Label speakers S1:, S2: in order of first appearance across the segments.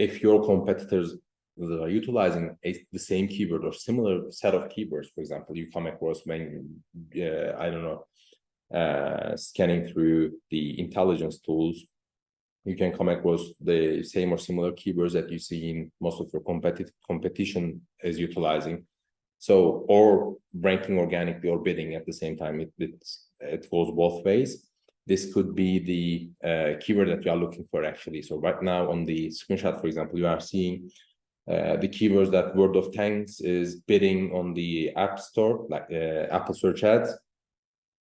S1: if your competitors that are utilizing the same keyword or similar set of keywords, for example, you come across when, I don't know, scanning through the intelligence tools, you can come across the same or similar keywords that you see in most of your competition is utilizing. So, or ranking organically or bidding at the same time, it goes both ways. This could be the keyword that you are looking for actually. So right now on the screenshot, for example, you are seeing the keywords that Word of Tanks is bidding on the App Store, like Apple Search Ads,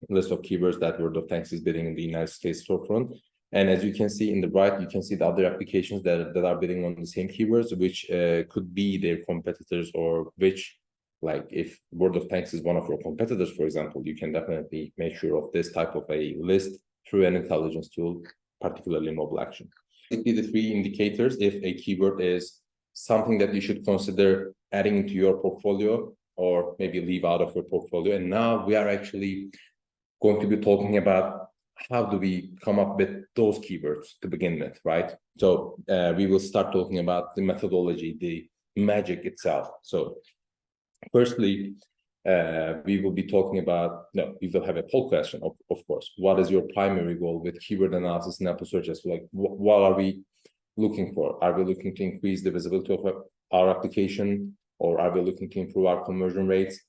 S1: list of keywords that Word of Tanks is bidding in the United States storefront. And as you can see in the right, you can see the other applications that are bidding on the same keywords, which could be their competitors, or which, like if Word of Tanks is one of your competitors, for example, you can definitely make sure of this type of a list through an intelligence tool, particularly mobile action. Basically, the three indicators, if a keyword is something that you should consider adding into your portfolio or maybe leave out of your portfolio. And now we are actually going to be talking about how do we come up with those keywords to begin with, right? So we will start talking about the methodology, the magic itself. So firstly, we will be talking about, we will have a poll question, of course. What is your primary goal with keyword analysis and Apple searches? Like, what are we looking for? Are we looking to increase the visibility of our application, or are we looking to improve our conversion rates?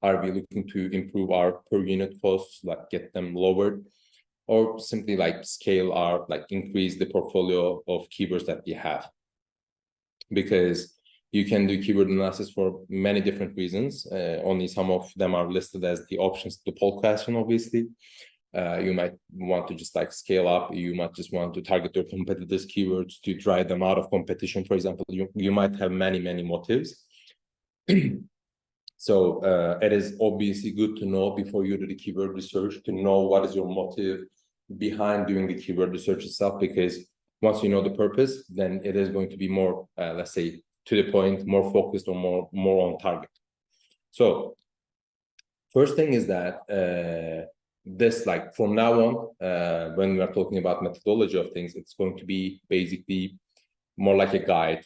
S1: Are we looking to improve our per unit costs, like get them lowered, or simply like scale our, like increase the portfolio of keywords that we have? Because you can do keyword analysis for many different reasons. Only some of them are listed as the options to the poll question, obviously. You might want to just like scale up. You might just want to target your competitors' keywords to drive them out of competition, for example. You might have many motives. So it is obviously good to know before you do the keyword research, to know what is your motive behind doing the keyword research itself, because once you know the purpose, then it is going to be more, let's say, to the point, more focused, or more on target. So first thing is that this, like from now on, when we are talking about methodology of things, it's going to be basically more like a guide,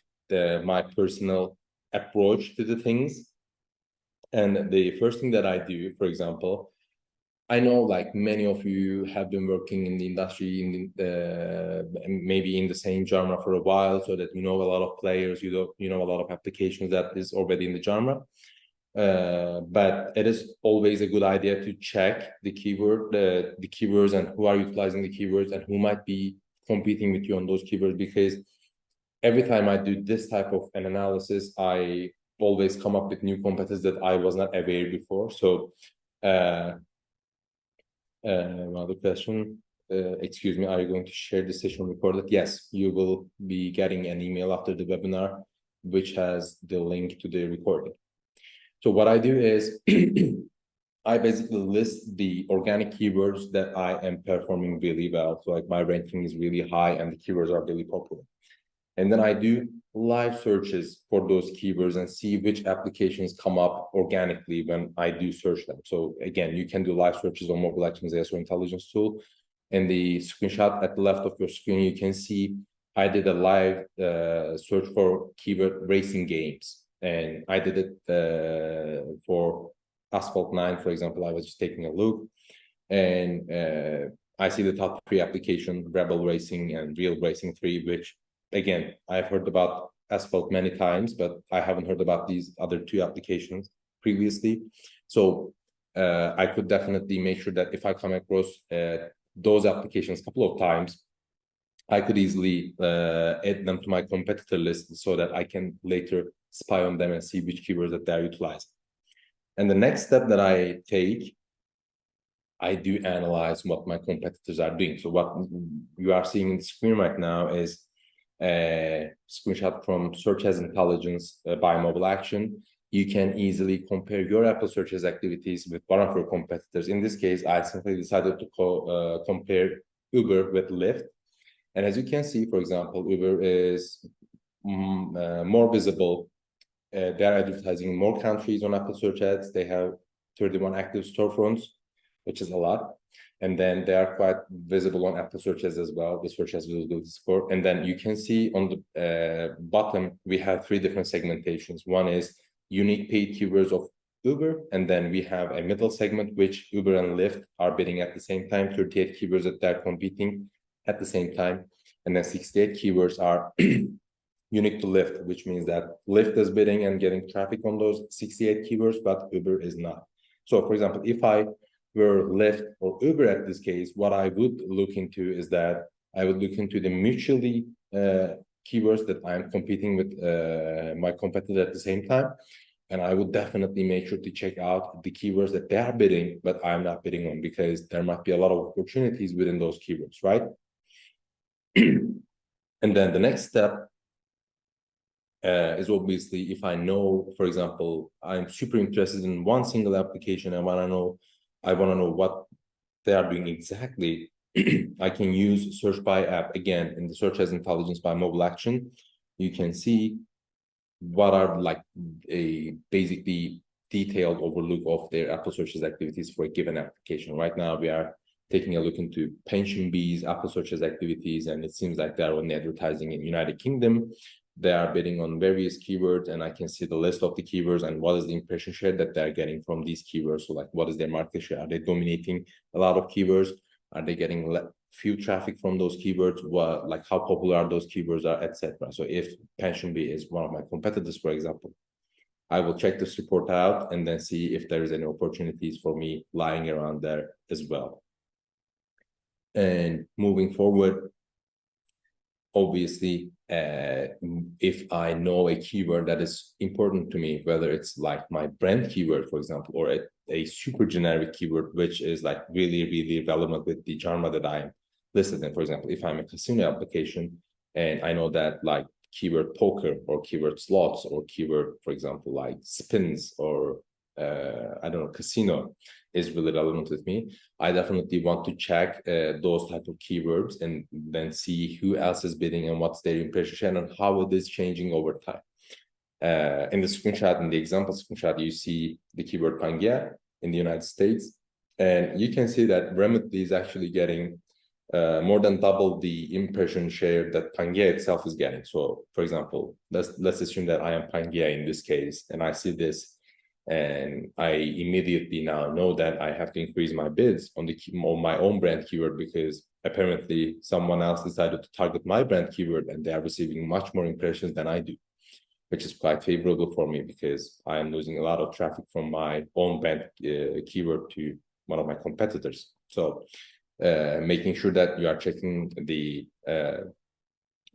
S1: my personal approach to the things. And the first thing that I do, for example, I know like many of you have been working in the industry, maybe in the same genre for a while, so that you know a lot of players, you know a lot of applications that is already in the genre. But it is always a good idea to check the keywords, and who are utilizing the keywords, and who might be competing with you on those keywords. Because every time I do this type of an analysis, I always come up with new competitors that I was not aware before. So another question, excuse me, are you going to share the session recorded? Yes, you will be getting an email after the webinar, which has the link to the recording. So what I do is I basically list the organic keywords that I am performing really well. So like my ranking is really high and the keywords are really popular. And then I do live searches for those keywords and see which applications come up organically when I do search them. So again, you can do live searches on Mobile Actions ASO intelligence tool. In the screenshot at the left of your screen, you can see I did a live search for keyword racing games. And I did it for Asphalt 9, for example. I was just taking a look, and I see the top 3 applications, Rebel Racing and Real Racing 3, which again, I've heard about Asphalt many times, but I haven't heard about these other 2 applications previously. So I could definitely make sure that if I come across those applications a couple of times, I could easily add them to my competitor list so that I can later spy on them and see which keywords that they're utilizing. And the next step that I take, I do analyze what my competitors are doing. So what you are seeing on the screen right now is a screenshot from Search as Intelligence by Mobile Action. You can easily compare your Apple Searches activities with one of your competitors. In this case, I simply decided to compare Uber with Lyft. And as you can see, for example, Uber is more visible. They're advertising in more countries on Apple Search Ads. They have 31 active storefronts. which is a lot. And then they are quite visible on Apple searches as well, the search as visibility score. And then you can see on the bottom, we have 3 different segmentations. One is unique paid keywords of Uber, and then we have a middle segment, which Uber and Lyft are bidding at the same time, 38 keywords that they're competing at the same time. And then 68 keywords are unique to Lyft, which means that Lyft is bidding and getting traffic on those 68 keywords, but Uber is not. So for example, if I were Lyft or Uber at this case, what I would look into is that I would look into the mutually keywords that I'm competing with my competitor at the same time. And I would definitely make sure to check out the keywords that they are bidding, but I'm not bidding on, because there might be a lot of opportunities within those keywords, right? And then the next step is obviously, if I know, for example, I'm super interested in one single application, I want to know what they are doing exactly. I can use search by app. Again, in the search as intelligence by mobile action, you can see what are like a basically detailed overlook of their Apple searches activities for a given application. Right now, we are taking a look into PensionBee's Apple searches activities, and it seems like they're only advertising in United Kingdom. They are bidding on various keywords, and I can see the list of the keywords and what is the impression share that they're getting from these keywords. So like, what is their market share? Are they dominating a lot of keywords? Are they getting few traffic from those keywords? What, like, how popular are those keywords are, etc. So if PensionBee is one of my competitors, for example, I will check this report out and then see if there is any opportunities for me lying around there as well. And moving forward, obviously, if I know a keyword that is important to me, whether it's like my brand keyword, for example, or a super generic keyword, which is like really, really relevant with the genre that I'm listed in. For example, if I'm a casino application and I know that like keyword poker or keyword slots or keyword, for example, like spins or I don't know, casino is really relevant with me, I definitely want to check those type of keywords and then see who else is bidding and what's their impression share and how it is changing over time. In the screenshot, in the example screenshot, you see the keyword Pangea in the United States, and you can see that Remitly is actually getting more than double the impression share that Pangea itself is getting. So, for example, let's assume that I am Pangea in this case, and I see this, and I immediately now know that I have to increase my bids on my own brand keyword, because apparently someone else decided to target my brand keyword and they are receiving much more impressions than I do, which is quite favorable for me because I am losing a lot of traffic from my own brand keyword to one of my competitors. So making sure that you are checking the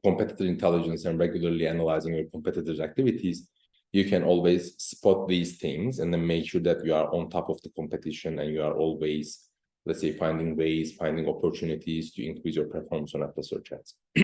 S1: competitor intelligence and regularly analyzing your competitors' activities, you can always spot these things and then make sure that you are on top of the competition and you are always, let's say, finding opportunities to increase your performance on Apple search ads.